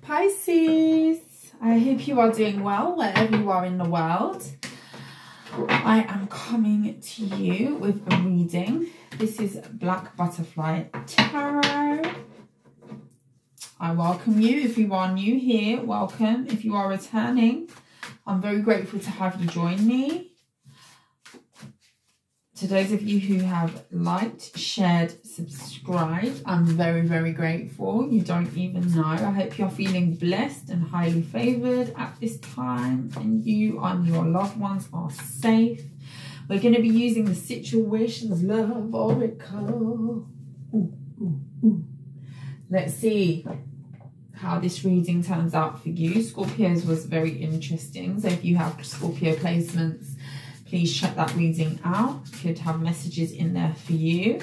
Pisces, I hope you are doing well wherever you are in the world. I am coming to you with a reading. This is Black Butterfly Tarot. I welcome you. If you are new here, welcome. If you are returning, I'm very grateful to have you join me. To those of you who have liked, shared, subscribed, I'm very, very grateful. You don't even know. I hope you're feeling blessed and highly favored at this time, and you and your loved ones are safe. We're going to be using the Situations Love Oracle. Let's see how this reading turns out for you. Scorpios was very interesting. So if you have Scorpio placements, please check that reading out. Could have messages in there for you.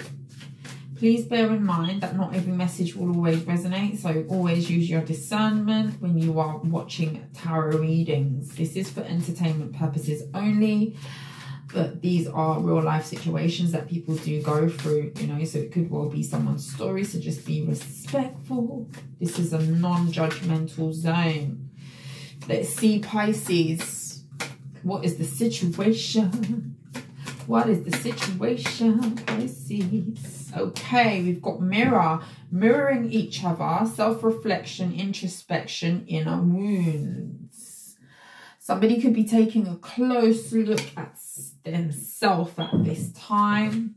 Please bear in mind that not every message will always resonate, so always use your discernment when you are watching tarot readings. This is for entertainment purposes only, but these are real life situations that people do go through, you know, so it could well be someone's story, so just be respectful. This is a non-judgmental zone. Let's see, Pisces. What is the situation? What is the situation, Pisces? Okay, we've got mirror, mirroring each other, self-reflection, introspection, inner wounds. Somebody could be taking a close look at themselves at this time.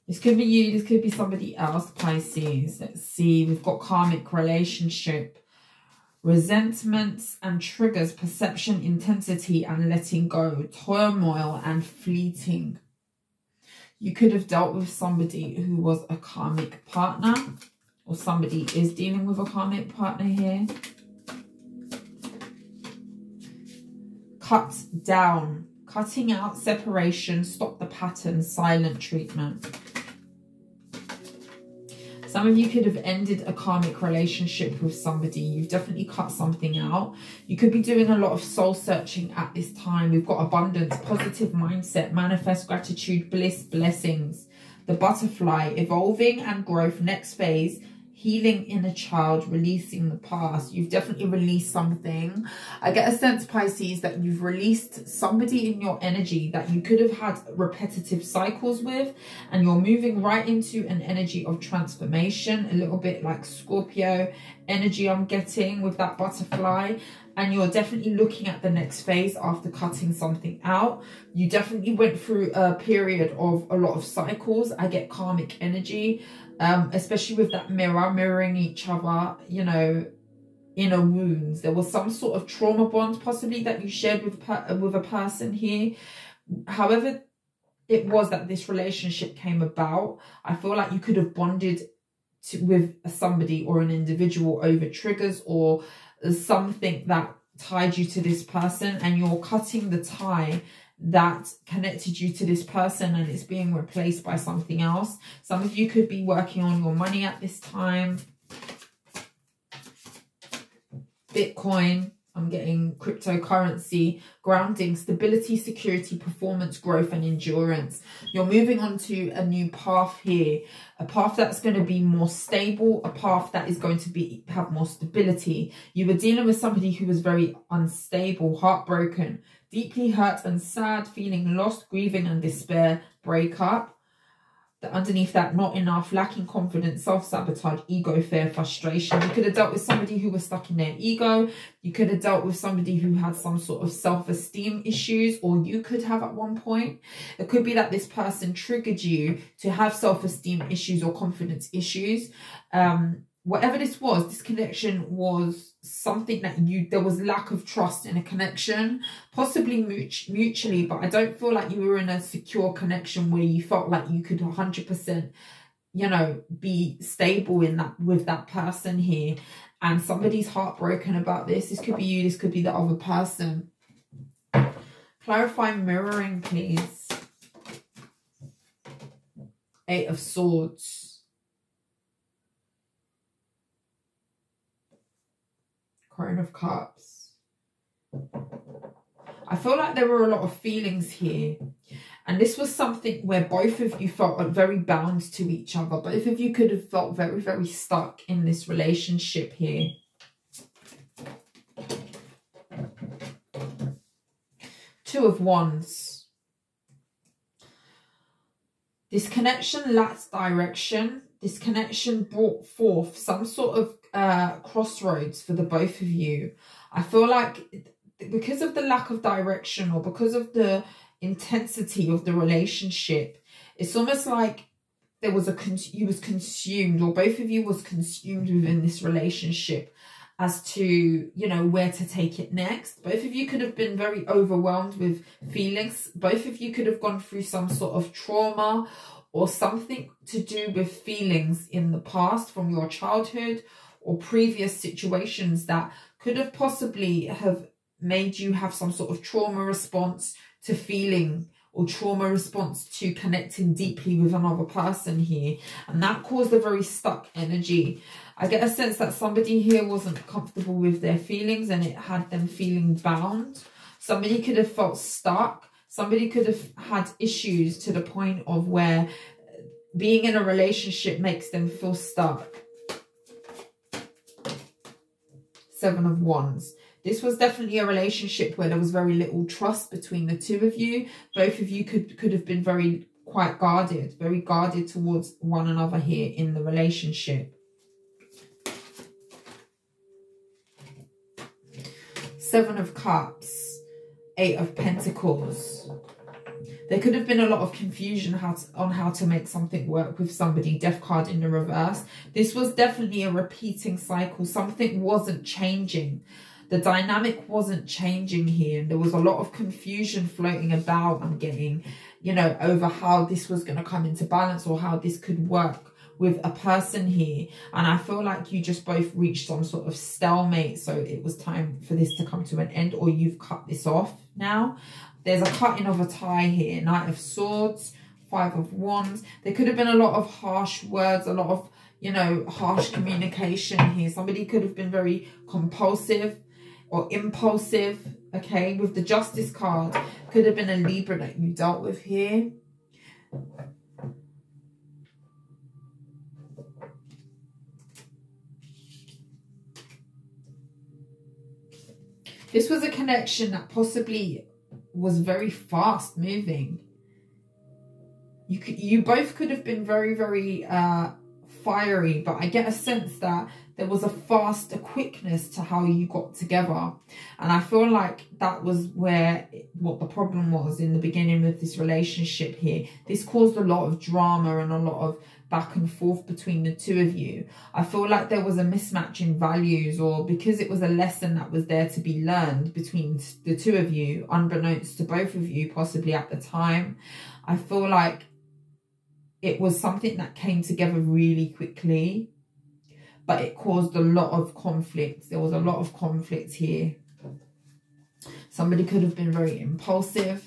This could be you, this could be somebody else, Pisces. Let's see, we've got karmic relationship. Resentments and triggers, perception, intensity and letting go, turmoil and fleeting. You could have dealt with somebody who was a karmic partner, or somebody is dealing with a karmic partner here. Cut down, cutting out, separation, stop the pattern, silent treatment. Some of you could have ended a karmic relationship with somebody. You've definitely cut something out. You could be doing a lot of soul searching at this time. We've got abundance, positive mindset, manifest gratitude, bliss, blessings. The butterfly, evolving and growth, next phase, healing inner child, releasing the past. You've definitely released something. I get a sense, Pisces, that you've released somebody in your energy that you could have had repetitive cycles with, and you're moving right into an energy of transformation, a little bit like Scorpio energy I'm getting with that butterfly. And you're definitely looking at the next phase after cutting something out. You definitely went through a period of a lot of cycles. I get karmic energy, especially with that mirror, mirroring each other, you know, inner wounds. There was some sort of trauma bond possibly that you shared with a person here. However it was that this relationship came about, I feel like you could have bonded with somebody or an individual over triggers or something that tied you to this person, and you're cutting the tie that connected you to this person and it's being replaced by something else. Some of you could be working on your money at this time. Bitcoin, I'm getting cryptocurrency, grounding, stability, security, performance, growth and endurance. You're moving on to a new path here, a path that's going to be more stable, a path that is going to have more stability. You were dealing with somebody who was very unstable, heartbroken, deeply hurt and sad, feeling lost, grieving and despair, breakup. Underneath that, not enough, lacking confidence, self-sabotage, ego, fear, frustration. You could have dealt with somebody who was stuck in their ego. You could have dealt with somebody who had some sort of self-esteem issues, or you could have at one point. It could be that this person triggered you to have self-esteem issues or confidence issues. Whatever this was, this connection was something that there was lack of trust in a connection, possibly mutually, but I don't feel like you were in a secure connection where you felt like you could 100%, you know, be stable in that with that person here. And somebody's heartbroken about this. This could be you, this could be the other person. Clarify mirroring, please. Eight of Swords. Queen of Cups. I feel like there were a lot of feelings here, And this was something where both of you felt like very bound to each other. Both of you could have felt very, very stuck in this relationship here. Two of Wands. This connection lacked direction. This connection brought forth some sort of crossroads for the both of you. I feel like because of the lack of direction, or because of the intensity of the relationship, it's almost like there was you was consumed, or both of you was consumed within this relationship as to, you know, where to take it next. Both of you could have been very overwhelmed with feelings. Both of you could have gone through some sort of trauma or something to do with feelings in the past from your childhood or previous situations that could have possibly have made you have some sort of trauma response to feeling, or trauma response to connecting deeply with another person here. And that caused a very stuck energy. I get a sense that somebody here wasn't comfortable with their feelings and it had them feeling bound. Somebody could have felt stuck. Somebody could have had issues to the point of where being in a relationship makes them feel stuck. Seven of Wands. This was definitely a relationship where there was very little trust between the two of you. Both of you could have been very guarded towards one another here in the relationship. Seven of Cups, Eight of Pentacles. There could have been a lot of confusion on how to make something work with somebody. Death card in the reverse. This was definitely a repeating cycle. Something wasn't changing. The dynamic wasn't changing here. There was a lot of confusion floating about, I'm getting, you know, over how this was going to come into balance or how this could work with a person here. And I feel like you just both reached some sort of stalemate. So it was time for this to come to an end, or you've cut this off now. There's a cutting of a tie here. Knight of Swords, Five of Wands. There could have been a lot of harsh words, a lot of, you know, harsh communication here. Somebody could have been very compulsive or impulsive, okay? With the Justice card, could have been a Libra that you dealt with here. This was a connection that possibly was very fast moving. You both could have been very, very fiery, but I get a sense that there was a quickness to how you got together. And I feel like that was what the problem was in the beginning of this relationship here. This caused a lot of drama and a lot of back and forth between the two of you. I feel like there was a mismatch in values, or because it was a lesson that was there to be learned between the two of you, unbeknownst to both of you, possibly at the time. I feel like it was something that came together really quickly, but it caused a lot of conflict. There was a lot of conflict here. Somebody could have been very impulsive.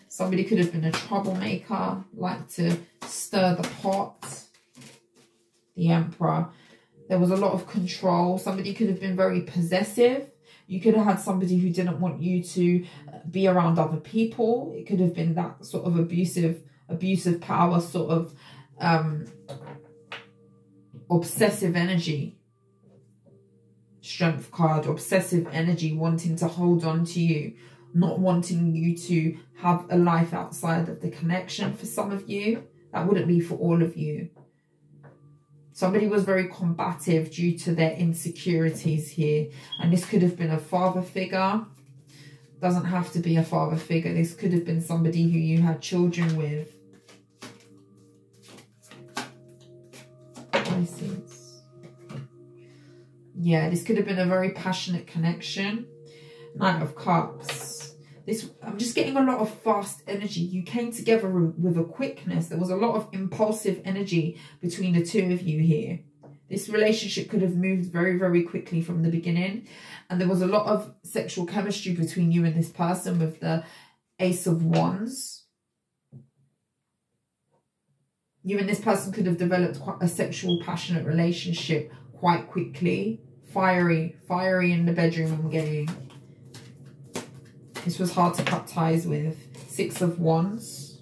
Somebody could have been a troublemaker, like to stir the pot. The Emperor. There was a lot of control. Somebody could have been very possessive. You could have had somebody who didn't want you to be around other people. It could have been that sort of abusive power, sort of obsessive energy. Strength card, obsessive energy, wanting to hold on to you, not wanting you to have a life outside of the connection. For some of you, that wouldn't be for all of you. Somebody was very combative due to their insecurities here. And this could have been a father figure. Doesn't have to be a father figure. This could have been somebody who you had children with. Yeah, this could have been a very passionate connection. Knight of Cups. I'm just getting a lot of fast energy. You came together with a quickness. There was a lot of impulsive energy between the two of you here. This relationship could have moved very, very quickly from the beginning. And there was a lot of sexual chemistry between you and this person with the Ace of Wands. You and this person could have developed quite a sexual, passionate relationship quite quickly. Fiery in the bedroom, I'm getting. This was hard to cut ties with. 6 of Wands.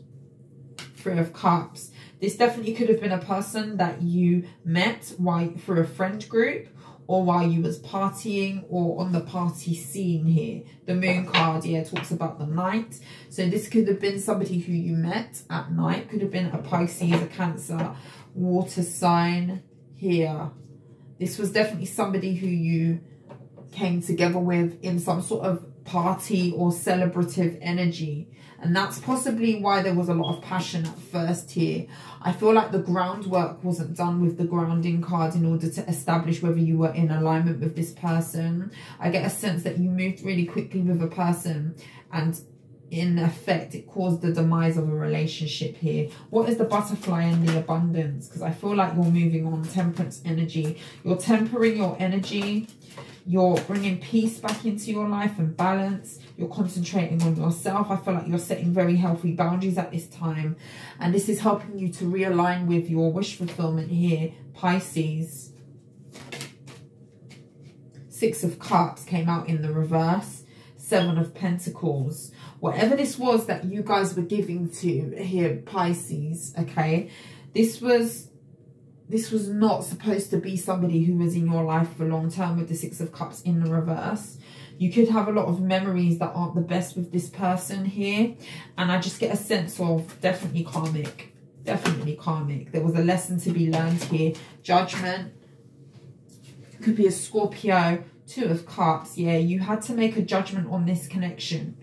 3 of Cups. This definitely could have been a person that you met through a friend group, or while you was partying, or on the party scene here. The Moon card, yeah, talks about the night. So this could have been somebody who you met at night. Could have been a Pisces, a Cancer, water sign here. This was definitely somebody who you came together with in some sort of party or celebrative energy. And that's possibly why there was a lot of passion at first here. I feel like the groundwork wasn't done with the grounding card in order to establish whether you were in alignment with this person. I get a sense that you moved really quickly with a person, and in effect it caused the demise of a relationship here. What is the butterfly and the abundance? Because I feel like you're moving on. Temperance energy. You're tempering your energy. You're bringing peace back into your life and balance. You're concentrating on yourself. I feel like you're setting very healthy boundaries at this time. And this is helping you to realign with your wish fulfillment here, Pisces. 6 of Cups came out in the reverse. 7 of Pentacles. Whatever this was that you guys were giving to here, Pisces, okay? This was not supposed to be somebody who was in your life for long term with the 6 of Cups in the reverse. You could have a lot of memories that aren't the best with this person here. And I just get a sense of definitely karmic. Definitely karmic. There was a lesson to be learned here. Judgment. Could be a Scorpio. 2 of Cups. Yeah, you had to make a judgment on this connection.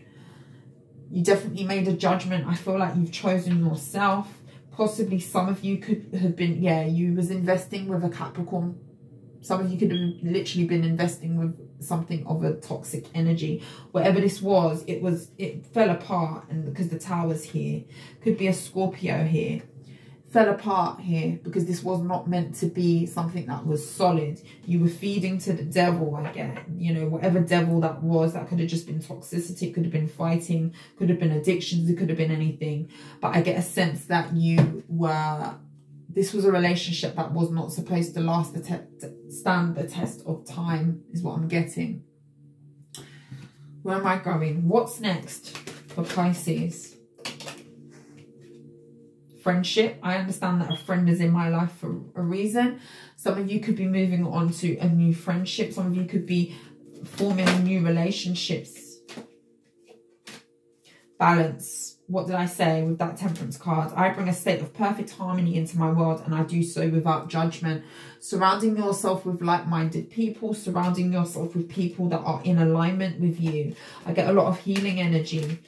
You definitely made a judgment. I feel like you've chosen yourself. Possibly some of you could have been, yeah, you was investing with a Capricorn. Some of you could have literally been investing with something of a toxic energy. Whatever this was, it fell apart, and because the Tower's here. Could be a Scorpio here. Fell apart here because this was not meant to be something that was solid. You were feeding to the devil, I get. You know, whatever devil that was, that could have just been toxicity, could have been fighting, could have been addictions, it could have been anything. But I get a sense that this was a relationship that was not supposed to last stand the test of time, is what I'm getting. Where am I going? What's next for Pisces? Friendship. I understand that a friend is in my life for a reason. Some of you could be moving on to a new friendship. Some of you could be forming new relationships. Balance. What did I say with that Temperance card? I bring a state of perfect harmony into my world, and I do so without judgment. Surrounding yourself with like-minded people. Surrounding yourself with people that are in alignment with you. I get a lot of healing energy.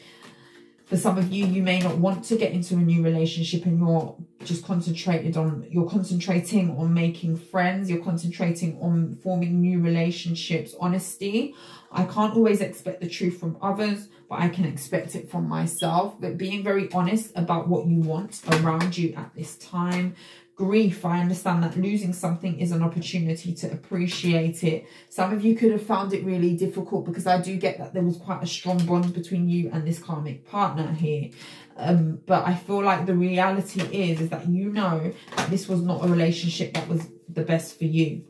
For some of you, you may not want to get into a new relationship, and you're just concentrating on making friends. You're concentrating on forming new relationships. Honesty. I can't always expect the truth from others, but I can expect it from myself. But being very honest about what you want around you at this time. Grief. I understand that losing something is an opportunity to appreciate it. Some of you could have found it really difficult, because I do get that there was quite a strong bond between you and this karmic partner here. But I feel like the reality is that you know that this was not a relationship that was the best for you.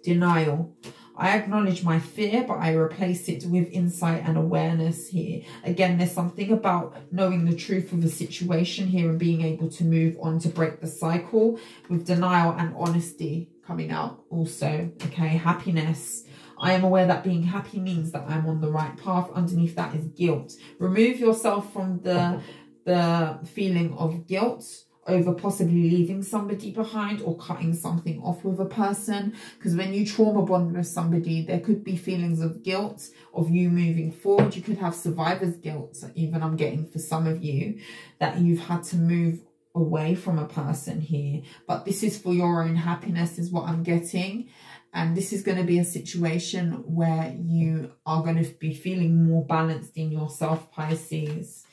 Denial. I acknowledge my fear, but I replace it with insight and awareness here. Again, there's something about knowing the truth of the situation here and being able to move on to break the cycle, with denial and honesty coming out also. Okay, happiness. I am aware that being happy means that I'm on the right path. Underneath that is guilt. Remove yourself from the feeling of guilt over possibly leaving somebody behind or cutting something off with a person. Because when you trauma bond with somebody, there could be feelings of guilt of you moving forward. You could have survivor's guilt, even I'm getting for some of you, that you've had to move away from a person here. But this is for your own happiness is what I'm getting. And this is going to be a situation where you are going to be feeling more balanced in yourself, Pisces.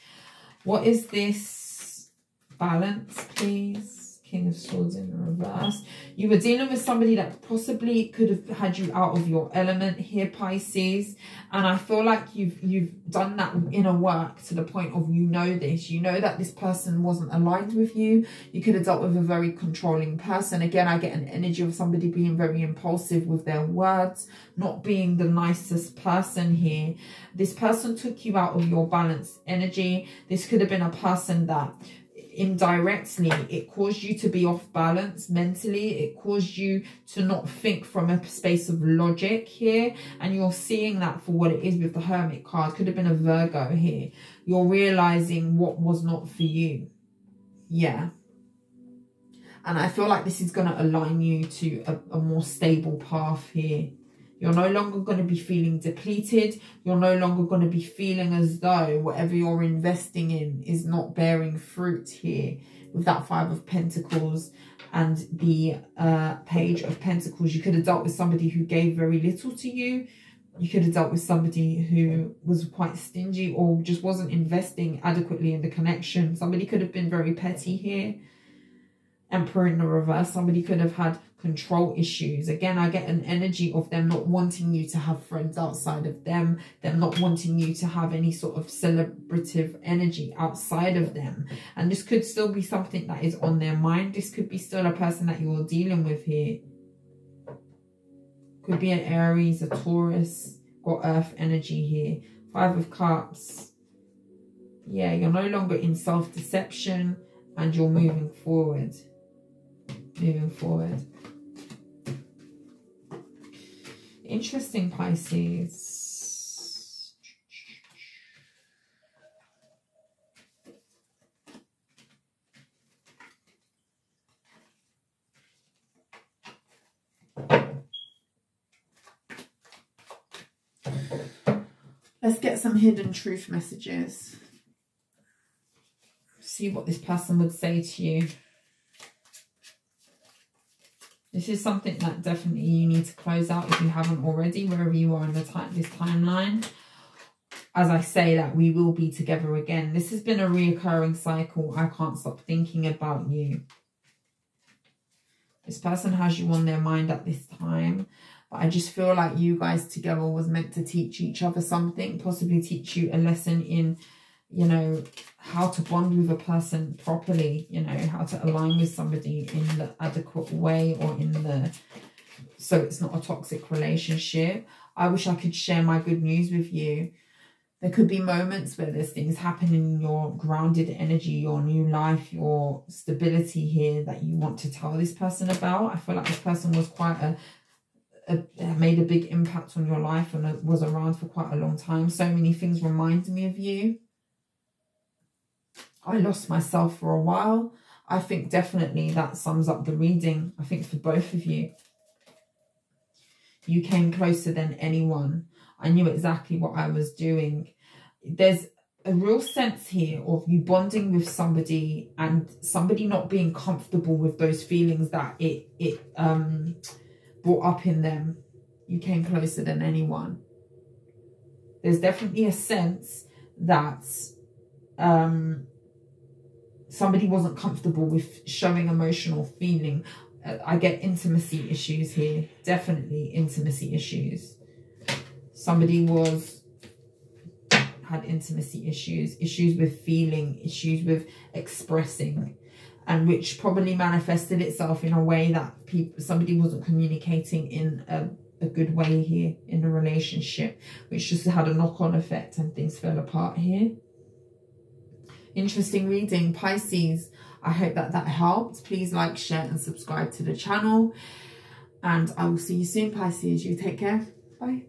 What is this? Balance, please. King of Swords in reverse. You were dealing with somebody that possibly could have had you out of your element here, Pisces. And I feel like you've done that inner work to the point of, you know this. You know that this person wasn't aligned with you. You could have dealt with a very controlling person. Again, I get an energy of somebody being very impulsive with their words, not being the nicest person here. This person took you out of your balanced energy. This could have been a person that indirectly it caused you to be off balance mentally. It caused you to not think from a space of logic here, and you're seeing that for what it is with the Hermit card. Could have been a Virgo here. You're realizing what was not for you. Yeah. And I feel like this is going to align you to a more stable path here. You're no longer going to be feeling depleted. You're no longer going to be feeling as though whatever you're investing in is not bearing fruit here. With that Five of Pentacles and the Page of Pentacles, you could have dealt with somebody who gave very little to you. You could have dealt with somebody who was quite stingy or just wasn't investing adequately in the connection. Somebody could have been very petty here. Emperor in the reverse. Somebody could have had control issues. Again, I get an energy of them not wanting you to have friends outside of them not wanting you to have any sort of celebrative energy outside of them. And this could still be something that is on their mind. This could be still a person that you're dealing with here. Could be an Aries, a Taurus. Got Earth energy here. Five of Cups. Yeah, you're no longer in self-deception and you're moving forward. Moving forward. Interesting, Pisces. Let's get some hidden truth messages. See what this person would say to you. This is something that definitely you need to close out if you haven't already, wherever you are in this timeline. As I say that we will be together again. This has been a reoccurring cycle. I can't stop thinking about you. This person has you on their mind at this time. But I just feel like you guys together was meant to teach each other something. Possibly teach you a lesson in, you know, how to bond with a person properly, you know, how to align with somebody in the adequate way or in the, so it's not a toxic relationship. I wish I could share my good news with you. There could be moments where there's things happening in your grounded energy, your new life, your stability here that you want to tell this person about. I feel like this person was quite made a big impact on your life and was around for quite a long time. So many things remind me of you. I lost myself for a while. I think definitely that sums up the reading. I think for both of you. You came closer than anyone. I knew exactly what I was doing. There's a real sense here of you bonding with somebody and somebody not being comfortable with those feelings that it brought up in them. You came closer than anyone. There's definitely a sense that somebody wasn't comfortable with showing emotional feeling. I get intimacy issues here. Definitely intimacy issues. Somebody had intimacy issues. Issues with feeling. Issues with expressing. And which probably manifested itself in a way that somebody wasn't communicating in a good way here in a relationship. Which just had a knock-on effect and things fell apart here. Interesting reading, Pisces. I hope that helped. Please like, share and subscribe to the channel. And I will see you soon, Pisces. You take care. Bye.